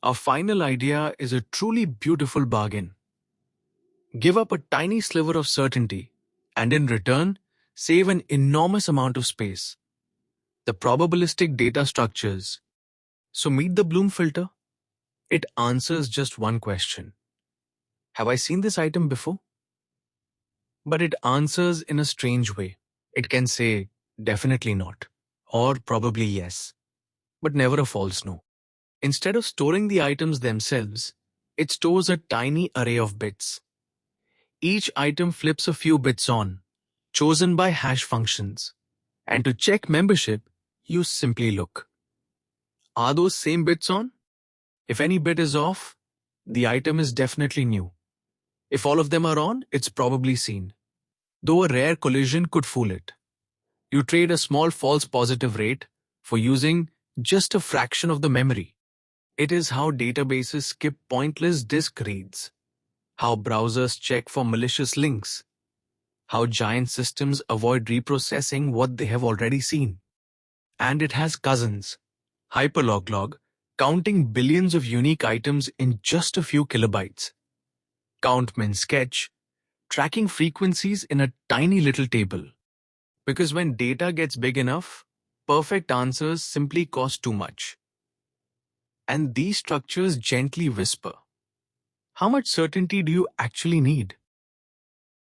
Our final idea is a truly beautiful bargain. Give up a tiny sliver of certainty, and in return, save an enormous amount of space. The probabilistic data structures. So meet the Bloom filter. It answers just one question. Have I seen this item before? But it answers in a strange way. It can say, definitely not, or probably yes, but never a false no. Instead of storing the items themselves, it stores a tiny array of bits. Each item flips a few bits on, chosen by hash functions. And to check membership, you simply look. Are those same bits on? If any bit is off, the item is definitely new. If all of them are on, it's probably seen. Though a rare collision could fool it. You trade a small false positive rate for using just a fraction of the memory. It is how databases skip pointless disk reads, how browsers check for malicious links, how giant systems avoid reprocessing what they have already seen. And it has cousins, HyperLogLog, counting billions of unique items in just a few kilobytes. CountMin Sketch, tracking frequencies in a tiny little table. Because when data gets big enough, perfect answers simply cost too much. And these structures gently whisper, how much certainty do you actually need?